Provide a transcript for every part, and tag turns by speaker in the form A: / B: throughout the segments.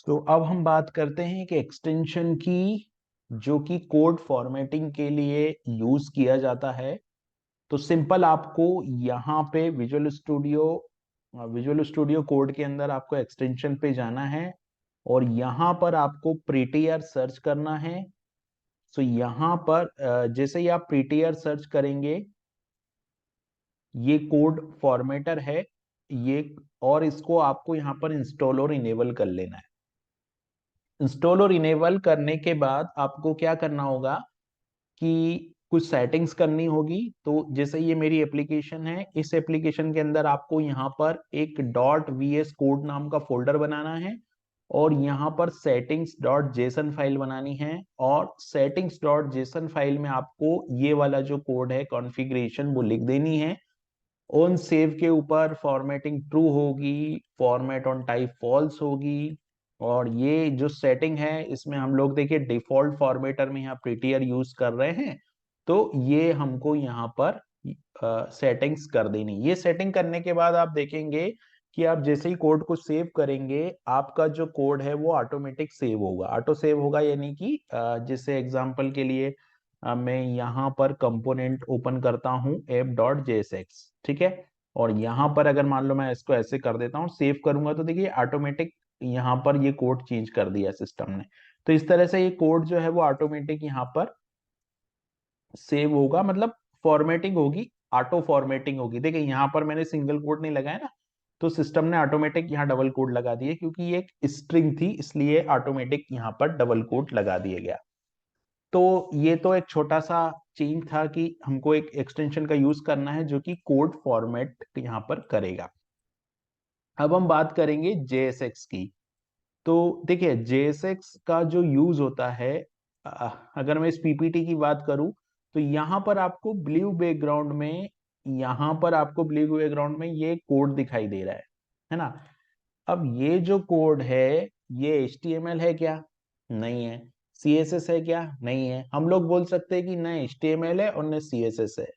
A: तो अब हम बात करते हैं कि एक्सटेंशन की जो कि कोड फॉर्मेटिंग के लिए यूज किया जाता है। तो सिंपल आपको यहाँ पे विजुअल स्टूडियो कोड के अंदर आपको एक्सटेंशन पे जाना है और यहाँ पर आपको प्रीटियर सर्च करना है। तो यहाँ पर जैसे ही आप प्रीटियर सर्च करेंगे, ये कोड फॉर्मेटर है ये, और इसको आपको यहाँ पर इंस्टॉल और इनेबल कर लेना है। इंस्टॉल और इनेबल करने के बाद आपको क्या करना होगा कि कुछ सेटिंग्स करनी होगी। तो जैसे ये मेरी एप्लीकेशन है, इस एप्लीकेशन के अंदर आपको यहाँ पर एक .vs कोड नाम का फोल्डर बनाना है और यहाँ पर settings.json फाइल बनानी है और settings.json फाइल में आपको ये वाला जो कोड है कॉन्फ़िगरेशन वो लिख देनी है। ऑन सेव के ऊपर फॉर्मेटिंग ट्रू होगी, फॉर्मेट ऑन टाइप फॉल्स होगी। और ये जो सेटिंग है इसमें हम लोग देखिए डिफॉल्ट फॉर्मेटर में यहाँ प्रीटियर यूज कर रहे हैं, तो ये हमको यहाँ पर सेटिंग्स कर देनी। ये सेटिंग करने के बाद आप देखेंगे कि आप जैसे ही कोड को सेव करेंगे आपका जो कोड है वो ऑटोमेटिक सेव होगा। ऑटो सेव होगा यानी कि जैसे एग्जांपल के लिए मैं यहाँ पर कंपोनेंट ओपन करता हूँ app.jsx, ठीक है। और यहाँ पर अगर मान लो मैं इसको ऐसे कर देता हूँ, सेव करूंगा, तो देखिए ऑटोमेटिक यहाँ पर ये कोड चेंज कर दिया सिस्टम ने। तो इस तरह से ये कोड जो है वो ऑटोमेटिक यहाँ पर सेव होगा, मतलब फॉर्मेटिंग होगी, ऑटो फॉर्मेटिंग होगी। देखिए यहाँ पर मैंने सिंगल कोड नहीं लगाया ना, तो सिस्टम ने ऑटोमेटिक यहाँ डबल कोड लगा दिए, क्योंकि ये एक स्ट्रिंग थी इसलिए ऑटोमेटिक यहाँ पर डबल कोड लगा दिया गया। तो ये तो एक छोटा सा चेंज था कि हमको एक एक्सटेंशन का यूज करना है जो कि कोड फॉर्मेट यहाँ पर करेगा। अब हम बात करेंगे JSX की। तो देखिए JSX का जो यूज होता है, अगर मैं इस पीपीटी की बात करूं, तो यहाँ पर आपको ब्लू बैकग्राउंड में, यहाँ पर आपको ब्लू बैकग्राउंड में ये कोड दिखाई दे रहा है ना। अब ये जो कोड है ये HTML है क्या? नहीं है। CSS है क्या? नहीं है। हम लोग बोल सकते हैं कि न HTML है और न CSS है।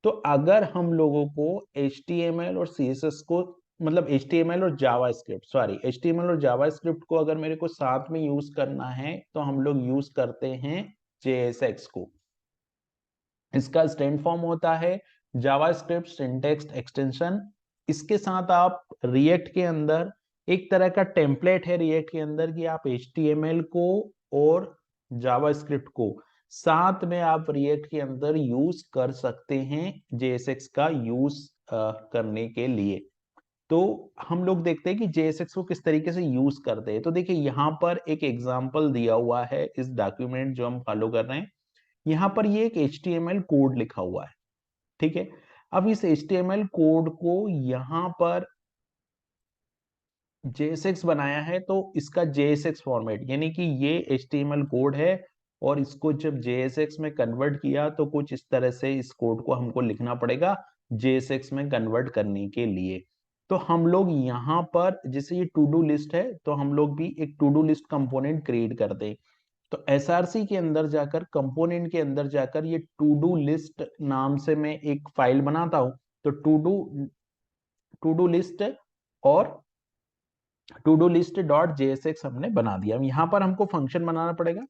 A: तो अगर हम लोगों को HTML और CSS को, मतलब HTML और जावास्क्रिप्ट, सॉरी HTML और जावास्क्रिप्ट को अगर मेरे को साथ में यूज करना है तो हम लोग यूज करते हैं JSX को। इसका स्टैंड फॉर्म होता है जावास्क्रिप्ट सिंटैक्स एक्सटेंशन। इसके साथ आप रिएक्ट के अंदर एक तरह का टेम्पलेट है रिएक्ट के अंदर कि आप HTML को और जावास्क्रिप्ट को साथ में आप रिएक्ट के अंदर यूज कर सकते हैं JSX का यूज करने के लिए। तो हम लोग देखते हैं कि JSX को किस तरीके से यूज करते हैं। तो देखिए यहाँ पर एक एग्जांपल दिया हुआ है इस डॉक्यूमेंट जो हम फॉलो कर रहे हैं। यहाँ पर ये एक HTML कोड लिखा हुआ है, ठीक है। अब इस HTML कोड को यहाँ पर JSX बनाया है, तो इसका JSX फॉर्मेट यानी कि ये HTML कोड है और इसको जब JSX में कन्वर्ट किया तो कुछ इस तरह से इस कोड को हमको लिखना पड़ेगा JSX में कन्वर्ट करने के लिए। तो हम लोग यहाँ पर जैसे ये टू डू लिस्ट है, तो हम लोग भी एक to do list component create कर दें। तो SRC के अंदर जाकर, कंपोनेंट के अंदर जाकर, ये टू डू लिस्ट नाम से मैं एक फाइल बनाता हूं। तो टू डू लिस्ट और to do list dot JSX हमने बना दिया। यहाँ पर हमको फंक्शन बनाना पड़ेगा,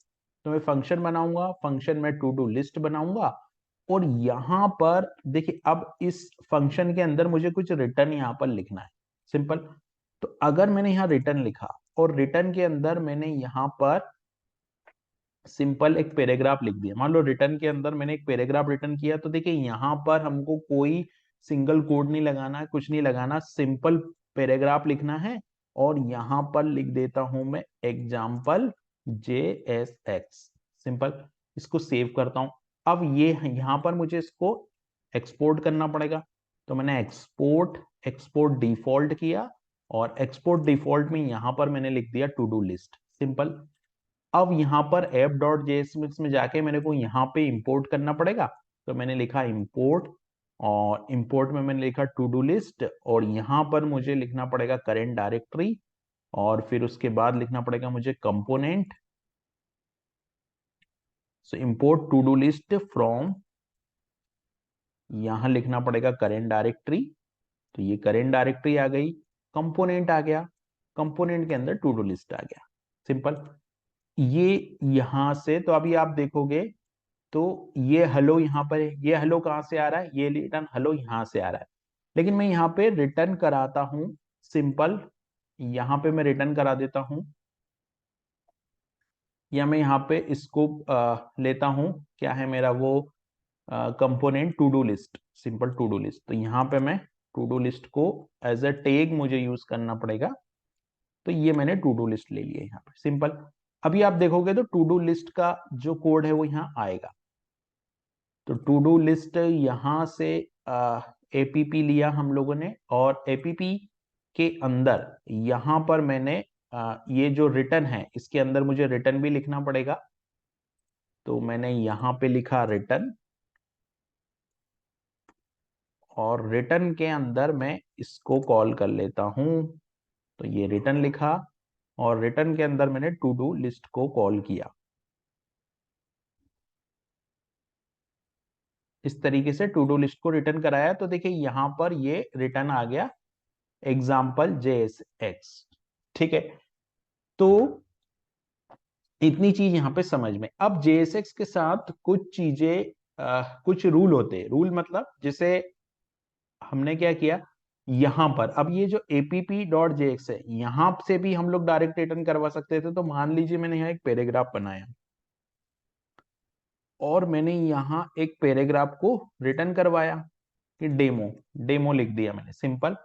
A: तो मैं फंक्शन बनाऊंगा, फंक्शन में टू डू लिस्ट बनाऊंगा। और यहाँ पर देखिए अब इस फंक्शन के अंदर मुझे कुछ रिटर्न यहाँ पर लिखना है, सिंपल। तो अगर मैंने यहाँ रिटर्न लिखा और रिटर्न के अंदर मैंने यहाँ पर सिंपल एक पैराग्राफ लिख दिया, मान लो रिटर्न के अंदर मैंने एक पैराग्राफ रिटर्न किया, तो देखिए यहाँ पर हमको कोई सिंगल कोड नहीं लगाना है, कुछ नहीं लगाना, सिंपल पैराग्राफ लिखना है। और यहाँ पर लिख देता हूं मैं एग्जाम्पल JSX, सिंपल। इसको सेव करता हूं। अब ये यहाँ पर मुझे इसको एक्सपोर्ट करना पड़ेगा, तो मैंने एक्सपोर्ट डिफॉल्ट किया और एक्सपोर्ट डिफॉल्ट में यहाँ पर मैंने लिख दिया टू डू लिस्ट, सिंपल। अब यहाँ पर app.jsx में जाके मेरे को यहाँ पे इंपोर्ट करना पड़ेगा, तो मैंने लिखा इंपोर्ट, और इंपोर्ट में मैंने लिखा टू डू लिस्ट, और यहाँ पर मुझे लिखना पड़ेगा करेंट डायरेक्टरी, और फिर उसके बाद लिखना पड़ेगा मुझे component. So import to do list from, यहाँ लिखना पड़ेगा करेंट डायरेक्टरी, तो ये करेंट डायरेक्टरी आ गई, कंपोनेंट आ गया। कंपोनेंट के अंदर टू डू लिस्ट आ गया, सिंपल। ये यहां से तो अभी आप देखोगे तो ये हेलो यहाँ पर है, ये हेलो कहाँ से आ रहा है, ये रिटर्न हेलो यहाँ से आ रहा है, लेकिन मैं यहाँ पे रिटर्न कराता हूं सिंपल, यहाँ पे मैं रिटर्न करा देता हूं, या मैं यहाँ पे इसको लेता हूं, क्या है मेरा वो component to do list, simple to do list. तो यहाँ पे मैं टू डू लिस्ट को एज अ टैग मुझे यूज करना पड़ेगा, तो ये मैंने टू डू लिस्ट ले लिया यहाँ पे, सिंपल। अभी आप देखोगे तो टू डू लिस्ट का जो कोड है वो यहाँ आएगा। तो टू डू लिस्ट यहाँ से एपीपी लिया हम लोगों ने, और एपीपी के अंदर यहाँ पर मैंने ये जो रिटर्न है इसके अंदर मुझे रिटर्न भी लिखना पड़ेगा, तो मैंने यहाँ पे लिखा रिटर्न, और रिटर्न के अंदर मैं इसको कॉल कर लेता हूं, तो ये रिटर्न लिखा, और रिटर्न के अंदर मैंने टू डू लिस्ट को कॉल किया। इस तरीके से टू डू लिस्ट को रिटर्न कराया, तो देखिए यहां पर ये रिटर्न आ गया एग्जाम्पल JSX, ठीक है। तो इतनी चीज यहाँ पे समझ में। अब JSX के साथ कुछ चीजें कुछ रूल होते हैं, रूल मतलब जैसे हमने क्या किया, यहां पर अब ये जो app.jx है यहां से भी हम लोग डायरेक्ट रिटर्न करवा सकते थे। तो मान लीजिए मैंने यहाँ एक पैराग्राफ बनाया, और मैंने यहाँ एक पैराग्राफ को रिटर्न करवाया कि डेमो, डेमो लिख दिया मैंने सिंपल,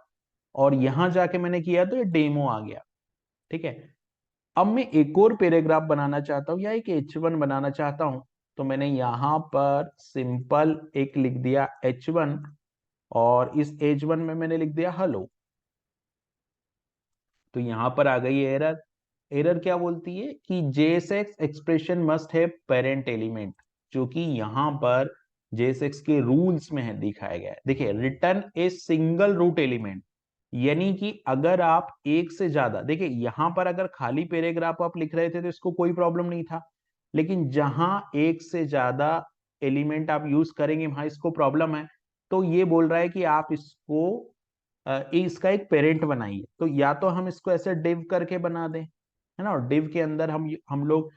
A: और यहां जाके मैंने किया तो ये डेमो आ गया, ठीक है। अब मैं एक और पैराग्राफ बनाना चाहता हूं या एक H1 बनाना चाहता हूं, तो मैंने यहां पर सिंपल एक लिख दिया H1, और इस H1 में मैंने लिख दिया हेलो। तो यहां पर आ गई एरर। एरर क्या बोलती है कि JSX एक्सप्रेशन मस्ट है पेरेंट एलिमेंट, जो कि यहां पर JSX के रूल्स में है दिखाया गया है। देखिए return a single root element, यानी कि अगर आप एक से ज्यादा, देखिए यहां पर अगर खाली पैराग्राफ आप लिख रहे थे तो इसको कोई प्रॉब्लम नहीं था, लेकिन जहां एक से ज्यादा एलिमेंट आप यूज करेंगे वहां इसको प्रॉब्लम है। तो ये बोल रहा है कि आप इसको इसका एक पेरेंट बनाइए। तो या तो हम इसको ऐसे डिव करके बना दें, है ना, और डिव के अंदर हम लोग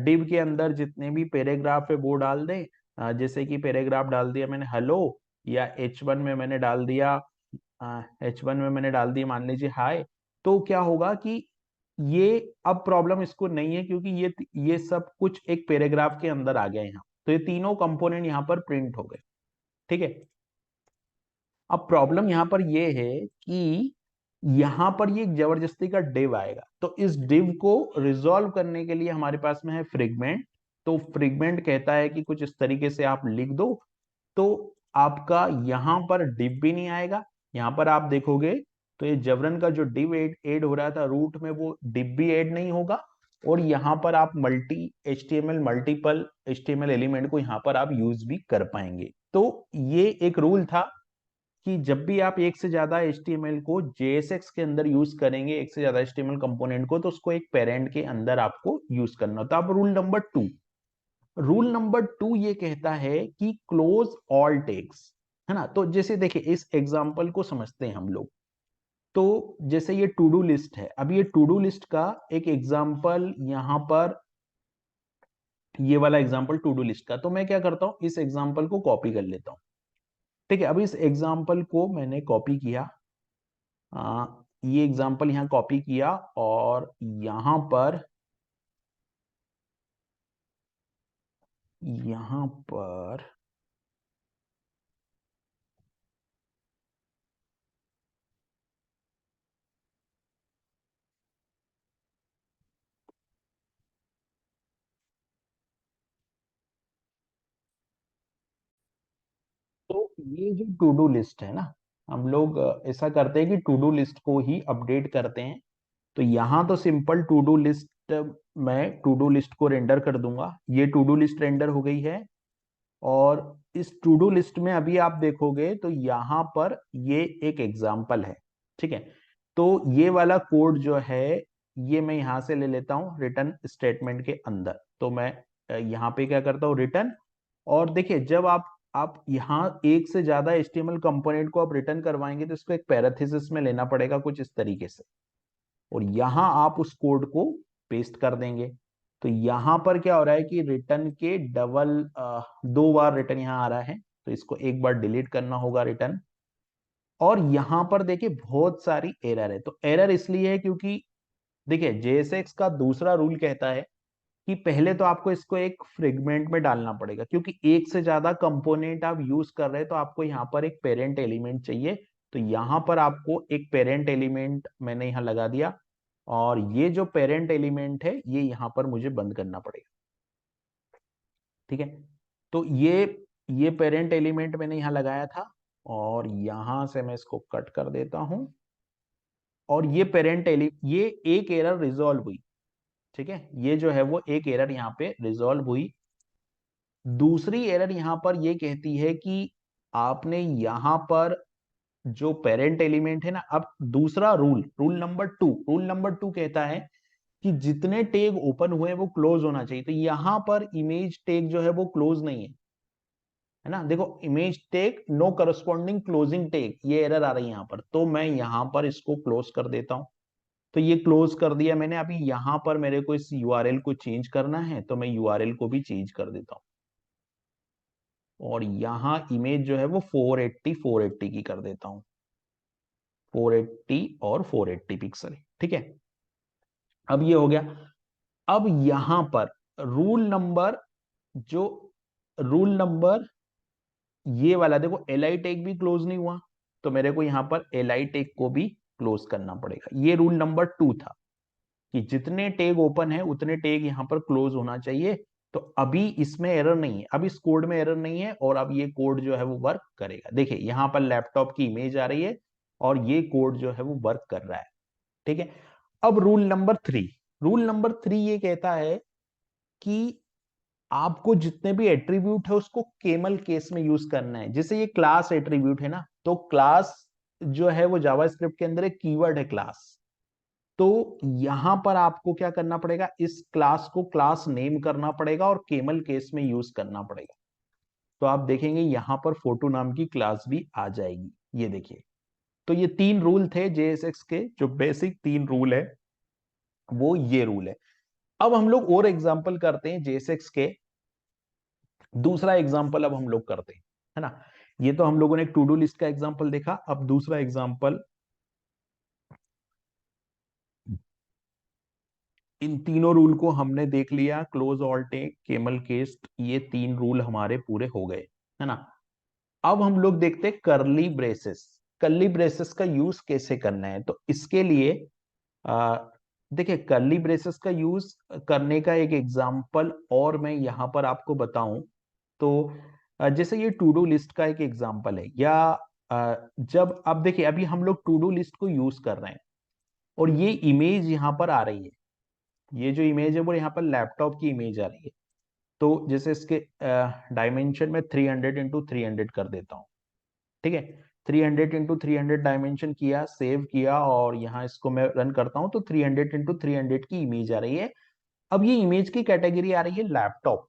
A: डिव के अंदर जितने भी पैराग्राफ है वो डाल दें। जैसे कि पैराग्राफ डाल दिया मैंने हेलो, या H1 में मैंने डाल दिया, H1 में मैंने डाल दिया मान लीजिए हाय। तो क्या होगा कि ये अब प्रॉब्लम इसको नहीं है, क्योंकि ये सब कुछ एक पैराग्राफ के अंदर आ गया यहाँ, तो ये तीनों कंपोनेंट यहाँ पर प्रिंट हो गए, ठीक है। अब प्रॉब्लम यहां पर ये है कि यहां पर ये जबरदस्ती का डिव आएगा, तो इस डिव को रिजॉल्व करने के लिए हमारे पास में है फ्रेगमेंट। तो फ्रेगमेंट कहता है कि कुछ इस तरीके से आप लिख दो, तो आपका यहां पर डिव भी नहीं आएगा। यहां पर आप देखोगे तो ये जबरन का जो डिव एड हो रहा था रूट में, वो डिव भी एड नहीं होगा, और यहां पर आप मल्टीपल HTML एलिमेंट को यहां पर आप यूज भी कर पाएंगे। तो ये एक रूल था कि जब भी आप एक से ज्यादा HTML को JSX के अंदर यूज करेंगे, एक से ज्यादा HTML कंपोनेंट को, तो उसको एक पेरेंट के अंदर आपको यूज करना होता है। अब रूल नंबर 2 ये कहता है कि क्लोज ऑल टैग्स, है ना। तो जैसे देखिए इस एग्जांपल को समझते हैं हम लोग। तो जैसे ये टू डू लिस्ट है, अब ये टू डू लिस्ट का एक एग्जांपल यहां पर, ये वाला एग्जांपल टू डू लिस्ट का, तो मैं क्या करता हूं, इस एग्जांपल को कॉपी कर लेता हूं, ठीक है। अब इस एग्जांपल को मैंने कॉपी किया, ये एग्जांपल यहाँ कॉपी किया, और यहाँ पर तो ये जो टू डू लिस्ट है ना, हम लोग ऐसा करते हैं कि टू डू लिस्ट को ही अपडेट करते हैं। तो यहाँ तो सिंपल टू डू लिस्ट, मैं टू डू लिस्ट को रेंडर कर दूंगा, ये टू डू लिस्ट रेंडर हो गई है। और इस टू डू लिस्ट में अभी आप देखोगे तो यहाँ पर ये एक एग्जाम्पल है, ठीक है। तो ये वाला कोड जो है ये मैं यहाँ से ले लेता हूँ रिटर्न स्टेटमेंट के अंदर। तो मैं यहाँ पे क्या करता हूँ, रिटर्न। और देखिए जब आप यहाँ एक से ज्यादा HTML कंपोनेंट को आप रिटर्न करवाएंगे तो इसको एक पैरेंथेसिस में लेना पड़ेगा कुछ इस तरीके से, और यहां आप उस कोड को पेस्ट कर देंगे। तो यहां पर क्या हो रहा है कि रिटर्न के डबल 2 बार रिटर्न यहाँ आ रहा है, तो इसको एक बार डिलीट करना होगा रिटर्न। और यहां पर देखिए बहुत सारी एरर है। तो एरर इसलिए है क्योंकि देखिए JSX का दूसरा रूल कहता है कि पहले तो आपको इसको एक फ्रेगमेंट में डालना पड़ेगा, क्योंकि एक से ज्यादा कंपोनेंट आप यूज कर रहे हैं, तो आपको यहाँ पर एक पेरेंट एलिमेंट चाहिए। तो यहाँ पर आपको एक पेरेंट एलिमेंट मैंने यहाँ लगा दिया, और ये जो पेरेंट एलिमेंट है ये यहाँ पर मुझे बंद करना पड़ेगा। ठीक है, तो ये पेरेंट एलिमेंट मैंने यहाँ लगाया था, और यहां से मैं इसको कट कर देता हूं। और ये पेरेंट ये एक एरर रिजॉल्व हुई। ठीक है, ये जो है वो एक एरर यहाँ पे रिजॉल्व हुई। दूसरी एरर यहाँ पर ये कहती है कि आपने यहाँ पर जो पेरेंट एलिमेंट है ना, अब दूसरा रूल नंबर 2 कहता है कि जितने टैग ओपन हुए वो क्लोज होना चाहिए। तो यहाँ पर इमेज टैग जो है वो क्लोज नहीं है ना। देखो, image tag no corresponding closing tag, ये एरर आ रही है यहाँ पर। तो मैं यहाँ पर इसको क्लोज कर देता हूँ। तो ये क्लोज कर दिया मैंने। अभी यहाँ पर मेरे को इस यूआरएल को चेंज करना है, तो मैं यूआरएल को भी चेंज कर देता हूँ। और यहाँ इमेज जो है वो 480 की कर देता हूँ, 480 और 480 पिक्सल। ठीक है, अब ये हो गया। अब यहां पर रूल नंबर जो रूल नंबर ये वाला देखो, एल टैग भी क्लोज नहीं हुआ, तो मेरे को यहां पर एल टैग को भी क्लोज करना पड़ेगा। ये रूल नंबर 2 था कि जितने टैग ओपन है उतने टैग यहां पर क्लोज होना चाहिए। तो अभी इसमें एरर नहीं है, अब इस कोड में एरर नहीं है, और अब ये कोड जो है वो वर्क करेगा। देखिए यहां पर लैपटॉप की इमेज आ रही है, और ये कोड जो है वो वर्क कर रहा है। ठीक है, अब रूल नंबर 3 ये कहता है कि आपको जितने भी एट्रीब्यूट है उसको केमल केस में यूज करना है। जैसे ये क्लास एट्रीब्यूट है ना, तो क्लास जो है वो जावास्क्रिप्ट के अंदर एक कीवर्ड है क्लास। तो यहां पर आपको क्या करना पड़ेगा, इस क्लास को क्लास नेम करना पड़ेगा और केमल केस में यूज करना पड़ेगा। तो आप देखेंगे यहां पर फोटो नाम की क्लास भी आ जाएगी। ये देखिए, तो ये 3 रूल थे JSX के, जो बेसिक 3 रूल है वो ये रूल है। अब हम लोग और एग्जांपल करते हैं JSX के। दूसरा एग्जांपल अब हम लोग करते हैं, है ना। ये तो हम लोगों ने टू डू लिस्ट का एग्जांपल देखा। अब दूसरा एग्जांपल, इन तीनों रूल को हमने देख लिया, close, all tag, camel case, ये 3 रूल हमारे पूरे हो गए, है ना। अब हम लोग देखते हैं करली ब्रेसेस। करली ब्रेसेस का यूज कैसे करना है, तो इसके लिए आ, देखिए करली ब्रेसेस का यूज करने का एक एग्जांपल और मैं यहाँ पर आपको बताऊं तो जैसे ये टू डू लिस्ट का एक एग्जांपल है, या जब आप देखिए अभी हम लोग टू डू लिस्ट को यूज कर रहे हैं, और ये इमेज यहाँ पर आ रही है। ये जो इमेज है वो यहाँ पर लैपटॉप की इमेज आ रही है। तो जैसे इसके डायमेंशन में 300 x 300 कर देता हूँ। ठीक है, 300 x 300 डायमेंशन किया, सेव किया, और यहाँ इसको मैं रन करता हूँ, तो 300 x 300 की इमेज आ रही है। अब ये इमेज की कैटेगरी आ रही है लैपटॉप,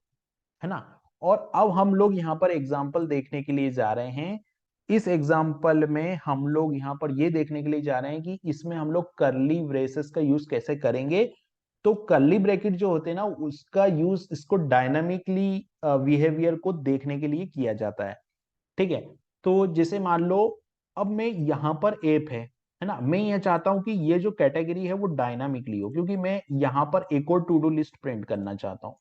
A: है ना। और अब हम लोग यहाँ पर एग्जाम्पल देखने के लिए जा रहे हैं। इस एग्जाम्पल में हम लोग यहाँ पर ये देखने के लिए जा रहे हैं कि इसमें हम लोग करली ब्रेसेस का यूज कैसे करेंगे। तो करली ब्रैकेट जो होते हैं ना, उसका यूज इसको डायनामिकली बिहेवियर को देखने के लिए किया जाता है। ठीक है, तो जैसे मान लो अब मैं यहाँ पर ऐप है ना, मैं ये चाहता हूं कि ये जो कैटेगरी है वो डायनामिकली हो, क्योंकि मैं यहाँ पर एक और टू डू लिस्ट प्रिंट करना चाहता हूँ।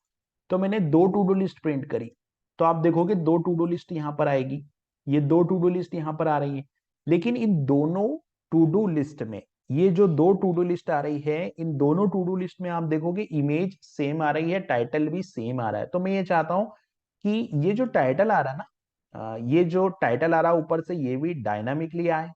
A: तो मैंने 2 टू डू लिस्ट प्रिंट करी, तो आप देखोगे 2 टू डू लिस्ट यहाँ पर आएगी, ये 2 टू डू लिस्ट यहाँ पर आ रही है। लेकिन इन दोनों टू डू लिस्ट में, ये जो 2 टू डू लिस्ट आ रही है, इन दोनों टू डू लिस्ट में आप देखोगे इमेज सेम आ रही है, टाइटल भी सेम आ रहा है। तो मैं ये चाहता हूं कि ये जो टाइटल आ रहा है ना, ये जो टाइटल आ रहा है ऊपर से, ये भी डायनामिकली आए,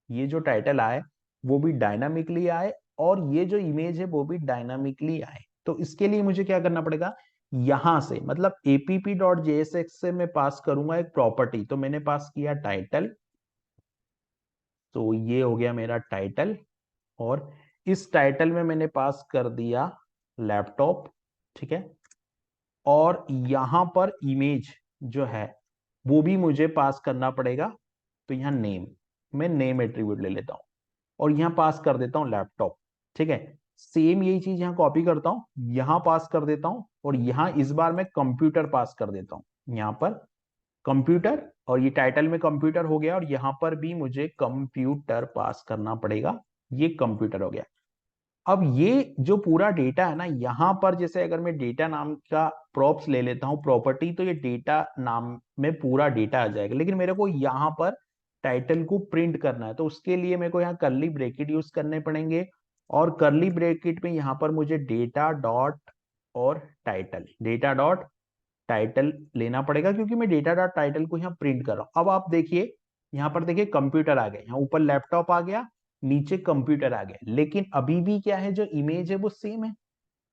A: ये जो टाइटल आए वो भी डायनामिकली आए, और ये जो इमेज है वो भी डायनामिकली आए। तो इसके लिए मुझे क्या करना पड़ेगा, यहां से मतलब app.jsx से मैं पास करूंगा एक प्रॉपर्टी। तो मैंने पास किया टाइटल, तो ये हो गया मेरा टाइटल, और इस टाइटल में मैंने पास कर दिया लैपटॉप। ठीक है, और यहां पर इमेज जो है वो भी मुझे पास करना पड़ेगा। तो यहाँ नेम, मैं नेम एट्रीब्यूट ले लेता हूं, और यहाँ पास कर देता हूँ लैपटॉप। ठीक है, सेम यही चीज यहाँ कॉपी करता हूँ, यहाँ पास कर देता हूँ, और यहाँ इस बार मैं कंप्यूटर पास कर देता हूँ, यहाँ पर कंप्यूटर, और ये टाइटल में कंप्यूटर हो गया, और यहाँ पर भी मुझे कंप्यूटर पास करना पड़ेगा, ये कंप्यूटर हो गया। अब ये जो पूरा डेटा है ना, यहाँ पर जैसे अगर मैं डेटा नाम का प्रॉप्स ले लेता हूँ प्रॉपर्टी, तो ये डेटा नाम में पूरा डेटा आ जाएगा, लेकिन मेरे को यहाँ पर टाइटल को प्रिंट करना है, तो उसके लिए मेरे को यहाँ कर्ली ब्रैकेट यूज करने पड़ेंगे, और कर्ली ब्रैकेट में यहाँ पर मुझे डेटा डॉट और टाइटल, डेटा डॉट टाइटल लेना पड़ेगा, क्योंकि मैं डेटा डॉट टाइटल को यहाँ प्रिंट कर रहा हूँ। अब आप देखिए, यहाँ पर देखिए कंप्यूटर आ गया, यहाँ ऊपर लैपटॉप आ गया, नीचे कंप्यूटर आ गया, लेकिन अभी भी क्या है, जो इमेज है वो सेम है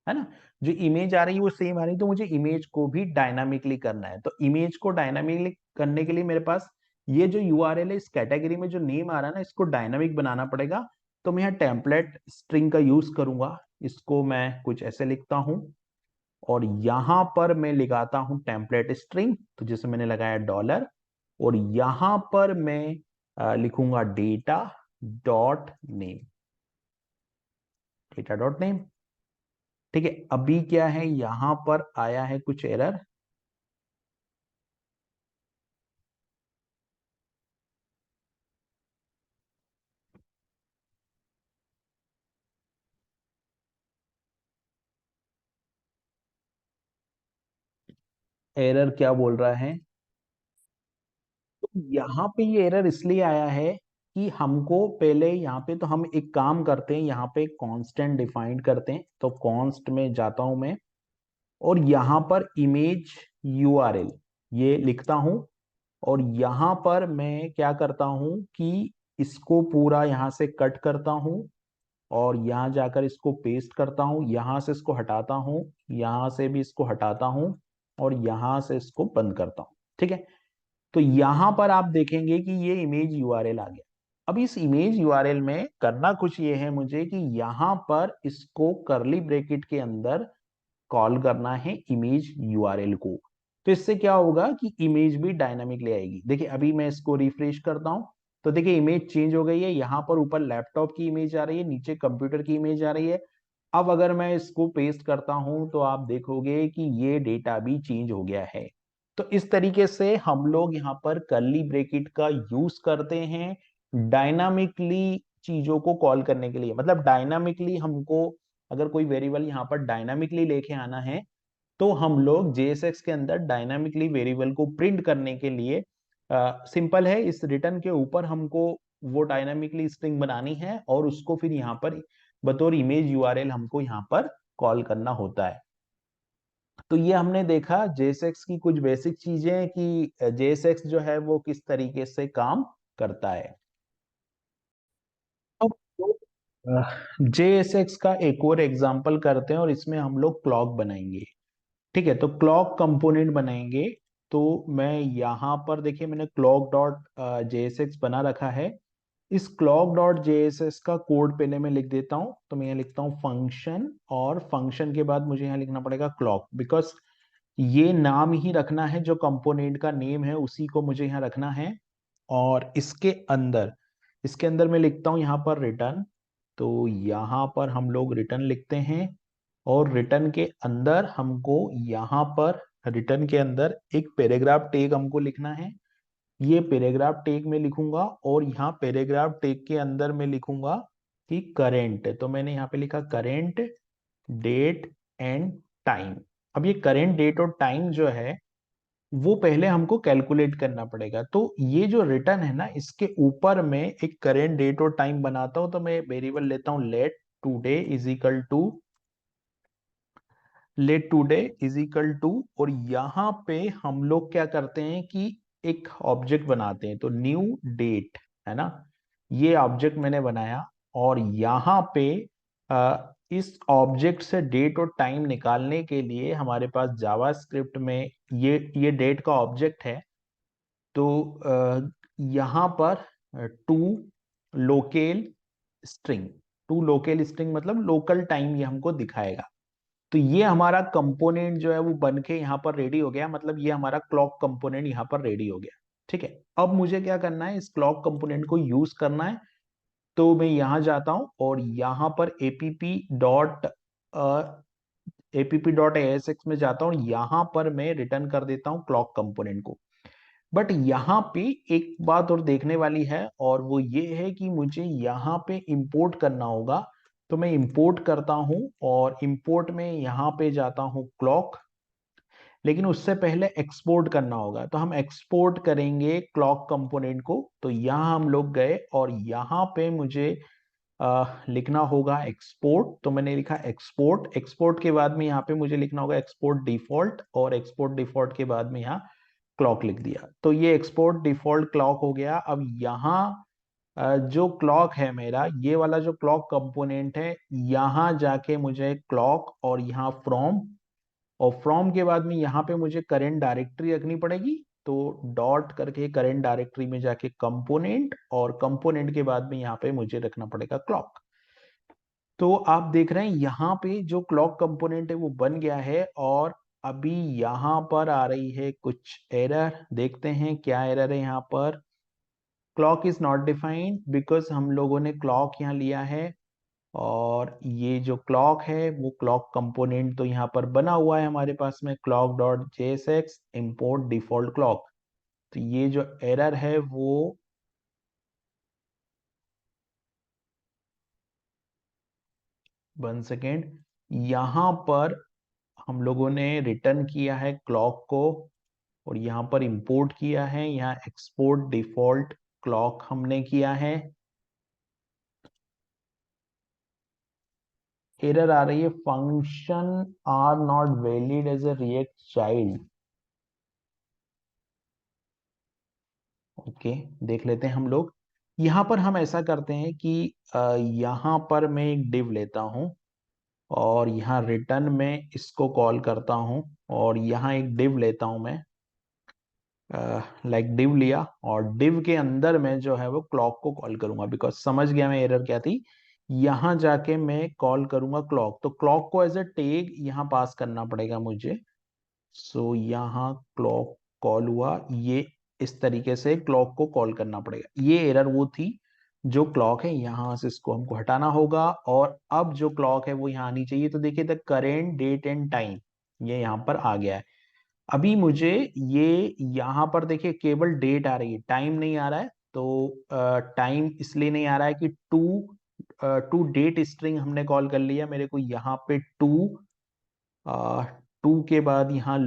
A: ना, जो इमेज आ रही है वो सेम आ रही है, तो मुझे इमेज को भी डायनामिकली करना है। तो इमेज को डायनामिकली करने के लिए मेरे पास ये जो यूआरएल है, इस कैटेगरी में जो नेम आ रहा है ना, इसको डायनामिक बनाना पड़ेगा। तो मैं यहाँ टेम्पलेट स्ट्रिंग का यूज करूंगा, इसको मैं कुछ ऐसे लिखता हूं, और यहां पर मैं लगाता हूं टेम्पलेट स्ट्रिंग, तो जैसे मैंने लगाया डॉलर, और यहां पर मैं लिखूंगा data dot name, data dot name. ठीक है, अभी क्या है, यहां पर आया है कुछ एरर, एरर क्या बोल रहा है, तो यहाँ पे ये एरर इसलिए आया है कि हमको पहले यहाँ पे, तो हम एक काम करते हैं, यहाँ पे कांस्टेंट डिफाइन करते हैं, तो कॉन्स्ट में जाता हूं मैं, और यहाँ पर इमेज यूआरएल ये लिखता हूं, और यहाँ पर मैं क्या करता हूं कि इसको पूरा यहाँ से कट करता हूं, और यहाँ जाकर इसको पेस्ट करता हूं, यहाँ से इसको हटाता हूं, यहाँ से भी इसको हटाता हूं, और यहाँ से इसको बंद करता हूं। ठीक है, तो यहां पर आप देखेंगे कि ये इमेज यूआरएल आ गया। अब इस इमेज यूआरएल में करना कुछ ये है मुझे, कि यहां पर इसको करली ब्रैकेट के अंदर कॉल करना है इमेज यूआरएल को। तो इससे क्या होगा कि इमेज भी डायनामिकली आएगी। देखिए अभी मैं इसको रिफ्रेश करता हूं, तो देखिए इमेज चेंज हो गई है, यहाँ पर ऊपर लैपटॉप की इमेज आ रही है, नीचे कंप्यूटर की इमेज आ रही है। अब अगर मैं इसको पेस्ट करता हूं, तो आप देखोगे कि ये डेटा भी चेंज हो गया है। तो इस तरीके से हम लोग यहाँ पर कर्ली ब्रैकेट का यूज करते हैं डायनामिकली चीजों को कॉल करने के लिए। मतलब डायनामिकली हमको अगर कोई वेरिएबल यहाँ पर डायनामिकली लेके आना है, तो हम लोग JSX के अंदर डायनामिकली वेरिएबल को प्रिंट करने के लिए सिंपल है, इस रिटर्न के ऊपर हमको वो डायनामिकली स्ट्रिंग बनानी है, और उसको फिर यहाँ पर बतौर इमेज यूआरएल हमको यहाँ पर कॉल करना होता है। तो ये हमने देखा JSX की कुछ बेसिक चीजें, कि JSX जो है वो किस तरीके से काम करता है। अब JSX का एक और एग्जांपल करते हैं, और इसमें हम लोग क्लॉक बनाएंगे। ठीक है, तो क्लॉक कंपोनेंट बनाएंगे। तो मैं यहाँ पर देखिए, मैंने क्लॉक डॉट JSX बना रखा है। इस क्लॉक डॉट JSX का कोड पहले मैं लिख देता हूँ, तो मैं यहाँ लिखता हूँ फंक्शन, और फंक्शन के बाद मुझे यहाँ लिखना पड़ेगा क्लॉक, बिकॉज ये नाम ही रखना है, जो कंपोनेंट का नेम है उसी को मुझे यहाँ रखना है। और इसके अंदर मैं लिखता हूँ यहाँ पर रिटर्न, तो यहाँ पर हम लोग रिटर्न लिखते हैं, और रिटर्न के अंदर हमको यहाँ पर रिटर्न के अंदर एक पैराग्राफ टैग हमको लिखना है। ये पैराग्राफ टैग में लिखूंगा, और यहाँ पैराग्राफ टैग के अंदर मैं लिखूंगा कि करेंट, तो मैंने यहाँ पे लिखा करेंट डेट एंड टाइम। अब ये करेंट डेट और टाइम जो है वो पहले हमको कैलकुलेट करना पड़ेगा। तो ये जो रिटर्न है ना, इसके ऊपर में एक करेंट डेट और टाइम बनाता हूं, तो मैं वेरिएबल लेता हूं let today is equal to, और यहाँ पे हम लोग क्या करते हैं कि एक ऑब्जेक्ट बनाते हैं, तो न्यू डेट है ना, ये ऑब्जेक्ट मैंने बनाया। और यहाँ पे इस ऑब्जेक्ट से डेट और टाइम निकालने के लिए हमारे पास जावास्क्रिप्ट में ये डेट का ऑब्जेक्ट है। तो यहाँ पर to locale string to local string मतलब लोकल टाइम ये हमको दिखाएगा। तो ये हमारा कंपोनेंट जो है वो बन के यहाँ पर रेडी हो गया, मतलब ये हमारा क्लॉक कंपोनेंट यहाँ पर रेडी हो गया। ठीक है, अब मुझे क्या करना है, इस क्लॉक कंपोनेंट को यूज करना है तो मैं यहाँ जाता हूँ और यहाँ पर app.asx में जाता हूँ, यहाँ पर मैं रिटर्न कर देता हूँ क्लॉक कंपोनेंट को। बट यहाँ पे एक बात और देखने वाली है, और वो ये है कि मुझे यहाँ पे इंपोर्ट करना होगा। तो मैं इंपोर्ट करता हूँ और इंपोर्ट में यहाँ पे जाता हूँ क्लॉक, लेकिन उससे पहले एक्सपोर्ट करना होगा। तो हम एक्सपोर्ट करेंगे क्लॉक कंपोनेंट को। तो यहाँ हम लोग गए और यहाँ पे मुझे लिखना होगा एक्सपोर्ट। तो मैंने लिखा एक्सपोर्ट। एक्सपोर्ट के बाद में यहाँ पे मुझे लिखना होगा एक्सपोर्ट डिफॉल्ट, और एक्सपोर्ट डिफॉल्ट के बाद में यहाँ क्लॉक लिख दिया। तो ये एक्सपोर्ट डिफॉल्ट क्लॉक हो गया। अब यहाँ जो क्लॉक है मेरा, ये वाला जो क्लॉक कंपोनेंट है, यहाँ जाके मुझे क्लॉक और यहाँ फ्रॉम, और फ्रॉम के बाद में यहाँ पे मुझे करंट डायरेक्टरी रखनी पड़ेगी। तो डॉट करके करंट डायरेक्टरी में जाके कंपोनेंट, और कंपोनेंट के बाद में यहाँ पे मुझे रखना पड़ेगा क्लॉक। तो आप देख रहे हैं यहाँ पे जो क्लॉक कंपोनेंट है वो बन गया है। और अभी यहाँ पर आ रही है कुछ एरर, देखते हैं क्या एरर है यहाँ पर। Clock is not defined, because हम लोगों ने क्लॉक यहाँ लिया है, और ये जो क्लॉक है वो क्लॉक कंपोनेंट तो यहाँ पर बना हुआ है हमारे पास में, clock dot JSX import default clock. तो ये जो एरर है वो, 1 सेकेंड, यहाँ पर हम लोगों ने रिटर्न किया है क्लॉक को, और यहाँ पर इंपोर्ट किया है, यहाँ एक्सपोर्ट डिफॉल्ट क्लॉक हमने किया है। एरर आ रही है, function are not valid as a react child. Okay, देख लेते हैं हम लोग। यहाँ पर हम ऐसा करते हैं कि यहाँ पर मैं एक डिव लेता हूँ, और यहाँ रिटर्न में इसको कॉल करता हूँ, और यहाँ एक डिव लेता हूँ मैं, लाइक डिव लिया, और डिव के अंदर मैं जो है वो क्लॉक को कॉल करूंगा, बिकॉज समझ गया मैं एरर क्या थी। यहाँ जाके मैं कॉल करूंगा क्लॉक, तो क्लॉक को एज ए टैग यहाँ पास करना पड़ेगा मुझे। सो यहाँ क्लॉक कॉल हुआ, ये इस तरीके से क्लॉक को कॉल करना पड़ेगा। ये एरर वो थी जो क्लॉक है, यहाँ से इसको हमको हटाना होगा, और अब जो क्लॉक है वो यहाँ आनी चाहिए। तो देखिए, the current date and time ये यहाँ पर आ गया है। अभी मुझे ये यहाँ पर देखिए केवल डेट आ रही है, टाइम नहीं आ रहा है। तो टाइम इसलिए नहीं आ रहा है कि टू डेट स्ट्रिंग हमने कॉल कर लिया। मेरे को यहाँ पे टू के बाद यहाँ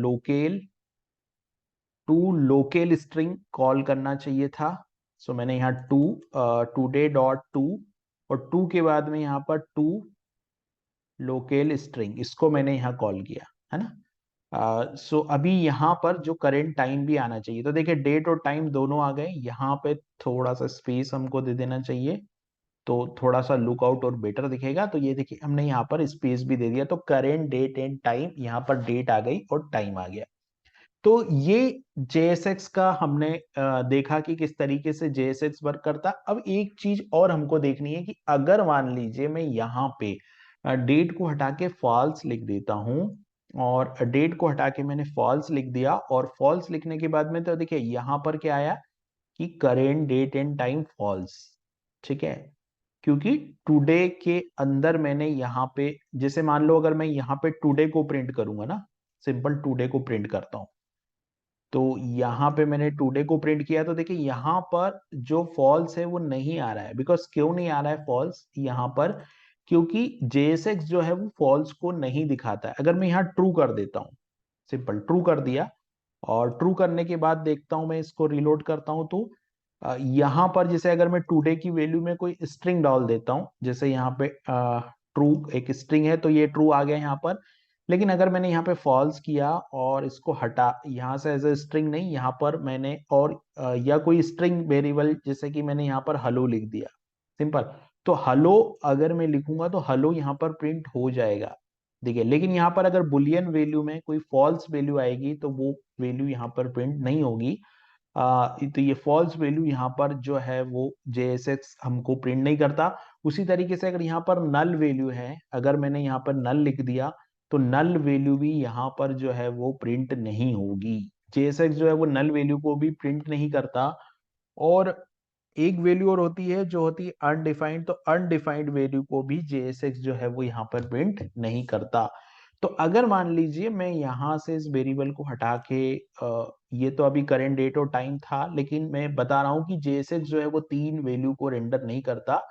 A: टू लोकेल स्ट्रिंग कॉल करना चाहिए था। सो मैंने यहाँ टूडे.टू, और टू के बाद में यहाँ पर टू लोकेल स्ट्रिंग, इसको मैंने यहाँ कॉल किया है ना। सो अभी यहाँ पर जो करेंट टाइम भी आना चाहिए। तो देखिए, डेट और टाइम दोनों आ गए। यहाँ पे थोड़ा सा स्पेस हमको दे देना चाहिए, तो थोड़ा सा लुकआउट और बेटर दिखेगा। तो ये देखिए, हमने यहाँ पर स्पेस भी दे दिया, तो करेंट डेट एंड टाइम, यहाँ पर डेट आ गई और टाइम आ गया। तो ये JSX का हमने देखा कि किस तरीके से JSX वर्क करता। अब एक चीज और हमको देखनी है कि अगर मान लीजिए मैं यहाँ पे डेट को हटा के फॉल्स लिख देता हूँ, और डेट को हटा के मैंने फॉल्स लिख दिया, और फॉल्स लिखने के बाद में तो देखिए यहाँ पर क्या आया कि current date and time false. ठीक है, क्योंकि टुडे के अंदर मैंने यहाँ पे, जैसे मान लो अगर मैं यहाँ पे टुडे को प्रिंट करूंगा ना, सिंपल टुडे को प्रिंट करता हूँ, तो यहाँ पे मैंने टुडे को प्रिंट किया, तो देखिए यहाँ पर जो फॉल्स है वो नहीं आ रहा है। बिकॉज क्यों नहीं आ रहा है फॉल्स यहाँ पर, क्योंकि JSX जो है वो फॉल्स को नहीं दिखाता है। अगर मैं यहाँ ट्रू कर देता हूँ, सिंपल ट्रू कर दिया, और ट्रू करने के बाद देखता हूं, मैं इसको रिलोड करता हूं, तो यहाँ पर जैसे अगर मैं टुडे की वैल्यू में कोई स्ट्रिंग डाल देता हूं, जैसे यहाँ पे ट्रू एक स्ट्रिंग है, तो ये ट्रू आ गया यहाँ पर। लेकिन अगर मैंने यहाँ पे फॉल्स किया और इसको हटा, यहाँ से एज ए स्ट्रिंग नहीं, यहाँ पर मैंने और या कोई स्ट्रिंग वेरिएबल, जैसे कि मैंने यहाँ पर हेलो लिख दिया, सिंपल, तो हेलो अगर मैं लिखूंगा तो हेलो यहाँ पर प्रिंट हो जाएगा। देखिए, लेकिन यहाँ पर अगर बुलियन वैल्यू में कोई फॉल्स वैल्यू आएगी तो वो वैल्यू यहाँ पर प्रिंट नहीं होगी। तो ये फॉल्स वैल्यू यहाँ पर जो है वो JSX हमको प्रिंट नहीं करता। उसी तरीके से अगर यहाँ पर नल वैल्यू है, अगर मैंने यहाँ पर नल लिख दिया, तो नल वैल्यू भी यहाँ पर जो है वो प्रिंट नहीं होगी। JSX जो है वो नल वैल्यू को भी प्रिंट नहीं करता। और एक वैल्यू और होती है जो होती है अनडिफाइंड, तो अनडिफाइंड वैल्यू को भी JSX जो है वो यहाँ पर प्रिंट नहीं करता। तो अगर मान लीजिए मैं यहाँ से इस वेरिएबल को हटा के ये तो अभी करंट डेट और टाइम था, लेकिन मैं बता रहा हूँ कि JSX जो है वो 3 वैल्यू को रेंडर नहीं करता।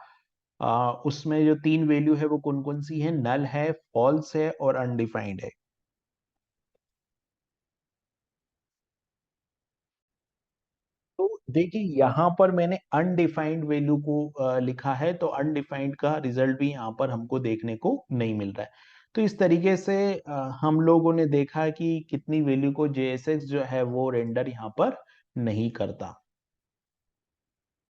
A: उसमें जो 3 वैल्यू है वो कौन कौन सी है, नल है, फॉल्स है और अनडिफाइंड है। तो देखिए यहाँ पर मैंने अनडिफाइंड वैल्यू को लिखा है, तो अनडिफाइंड का रिजल्ट भी यहाँ पर हमको देखने को नहीं मिल रहा है। तो इस तरीके से हम लोगों ने देखा कि कितनी वैल्यू को JSX जो है वो रेंडर यहाँ पर नहीं करता।